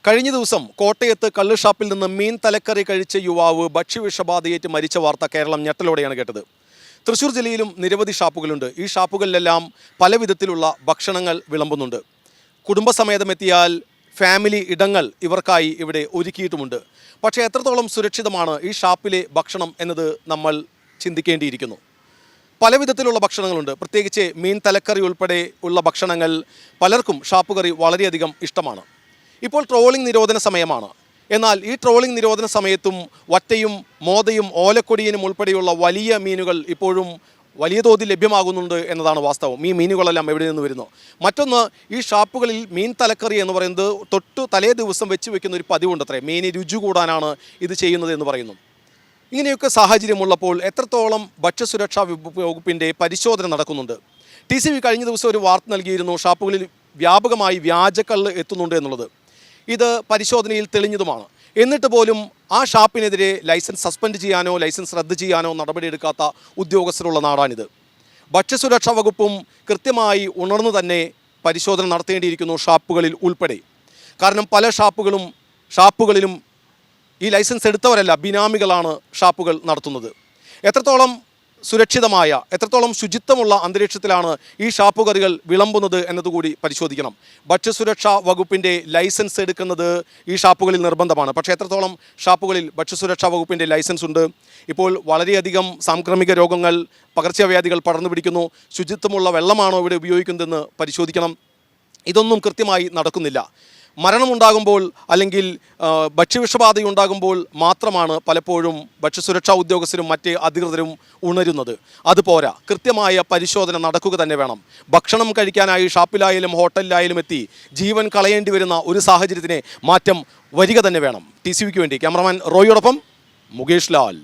കഴിഞ്ഞ ദിവസം കോട്ടയത്ത് കള്ളുഷാപ്പിൽ നിന്ന് മീൻ തലക്കറി കഴിച്ച യുവാവ് ഭക്ഷ്യവിഷബാധയേറ്റ് മരിച്ച വാർത്ത കേരളം ഞെട്ടലോടെയാണ് കേട്ടത്. തൃശ്ശൂർ ജില്ലയിലും നിരവധി ഷാപ്പുകളുണ്ട്. ഈ ഷാപ്പുകളിലെല്ലാം പല വിധത്തിലുള്ള ഭക്ഷണങ്ങൾ വിളമ്പുന്നുണ്ട്. കുടുംബസമേതമെത്തിയാൽ ഫാമിലി ഇടങ്ങൾ ഇവർക്കായി ഇവിടെ ഒരുക്കിയിട്ടുമുണ്ട്. പക്ഷേ എത്രത്തോളം സുരക്ഷിതമാണ് ഈ ഷാപ്പിലെ ഭക്ഷണം എന്നത് നമ്മൾ ചിന്തിക്കേണ്ടിയിരിക്കുന്നു. പല വിധത്തിലുള്ള ഭക്ഷണങ്ങളുണ്ട്. പ്രത്യേകിച്ച് മീൻ തലക്കറി ഉൾപ്പെടെ ഉള്ള ഭക്ഷണങ്ങൾ പലർക്കും ഷാപ്പുകറി വളരെയധികം ഇഷ്ടമാണ്. ഇപ്പോൾ ട്രോളിംഗ് നിരോധന സമയമാണ്. എന്നാൽ ഈ ട്രോളിംഗ് നിരോധന സമയത്തും വറ്റയും മോതയും ഓലക്കൊടിയനും ഉൾപ്പെടെയുള്ള വലിയ മീനുകൾ ഇപ്പോഴും വലിയ തോതിൽ ലഭ്യമാകുന്നുണ്ട് എന്നതാണ് വാസ്തവം. ഈ മീനുകളെല്ലാം എവിടെ നിന്ന് വരുന്നു? മറ്റൊന്ന്, ഈ ഷാപ്പുകളിൽ മീൻ തലക്കറി എന്ന് പറയുന്നത് തലേ ദിവസം വെച്ച് വെക്കുന്ന ഒരു പതിവുണ്ടത്രേ. മീന് രുചി കൂടാനാണ് ഇത് ചെയ്യുന്നത് എന്ന് പറയുന്നു. ഇങ്ങനെയൊക്കെ സാഹചര്യമുള്ളപ്പോൾ എത്രത്തോളം ഭക്ഷ്യസുരക്ഷാ വകുപ്പിൻ്റെ പരിശോധന നടക്കുന്നുണ്ട്? TCV കഴിഞ്ഞ ദിവസം ഒരു വാർത്ത നൽകിയിരുന്നു, ഷാപ്പുകളിൽ വ്യാപകമായി വ്യാജക്കള്ള് എത്തുന്നുണ്ട് എന്നുള്ളത്. ഇത് പരിശോധനയിൽ തെളിഞ്ഞതുമാണ്. എന്നിട്ട് പോലും ആ ഷാപ്പിനെതിരെ ലൈസൻസ് സസ്പെൻഡ് ചെയ്യാനോ ലൈസൻസ് റദ്ദ് ചെയ്യാനോ നടപടിയെടുക്കാത്ത ഉദ്യോഗസ്ഥരുള്ള നാടാണിത്. ഭക്ഷ്യസുരക്ഷാ വകുപ്പും കൃത്യമായി ഉണർന്നു തന്നെ പരിശോധന നടത്തേണ്ടിയിരിക്കുന്നു, ഷാപ്പുകളിൽ ഉൾപ്പെടെ. കാരണം പല ഷാപ്പുകളിലും ഈ ലൈസൻസ് എടുത്തവരല്ല, ബിനാമികളാണ് ഷാപ്പുകൾ നടത്തുന്നത്. എത്രത്തോളം സുരക്ഷിതമായ, എത്രത്തോളം ശുചിത്വമുള്ള അന്തരീക്ഷത്തിലാണ് ഈ ഷാപ്പുകറികൾ വിളമ്പുന്നത് എന്നതുകൂടി പരിശോധിക്കണം. ഭക്ഷ്യസുരക്ഷാ വകുപ്പിൻ്റെ ലൈസൻസ് എടുക്കുന്നത് ഈ ഷാപ്പുകളിൽ നിർബന്ധമാണ്. പക്ഷേ എത്രത്തോളം ഷാപ്പുകളിൽ ഭക്ഷ്യസുരക്ഷാ വകുപ്പിൻ്റെ ലൈസൻസ് ഉണ്ട്? ഇപ്പോൾ വളരെയധികം സാംക്രമിക രോഗങ്ങൾ, പകർച്ചവ്യാധികൾ പടർന്നു പിടിക്കുന്നു. ശുചിത്വമുള്ള വെള്ളമാണോ ഇവിടെ ഉപയോഗിക്കുന്നതെന്ന് പരിശോധിക്കണം. ഇതൊന്നും കൃത്യമായി നടക്കുന്നില്ല. മരണമുണ്ടാകുമ്പോൾ അല്ലെങ്കിൽ ഭക്ഷ്യവിഷബാധയുണ്ടാകുമ്പോൾ മാത്രമാണ് പലപ്പോഴും ഭക്ഷ്യസുരക്ഷാ ഉദ്യോഗസ്ഥരും മറ്റ് അധികൃതരും ഉണരുന്നത്. അതുപോരാ, കൃത്യമായ പരിശോധന നടക്കുക തന്നെ വേണം. ഭക്ഷണം കഴിക്കാനായി ഷാപ്പിലായാലും ഹോട്ടലിലായാലും എത്തി ജീവൻ കളയേണ്ടി വരുന്ന ഒരു സാഹചര്യത്തിന് മാറ്റം വരിക തന്നെ വേണം. TCVക്ക് വേണ്ടി ക്യാമറമാൻ റോയിയോടൊപ്പം മുകേഷ് ലാൽ.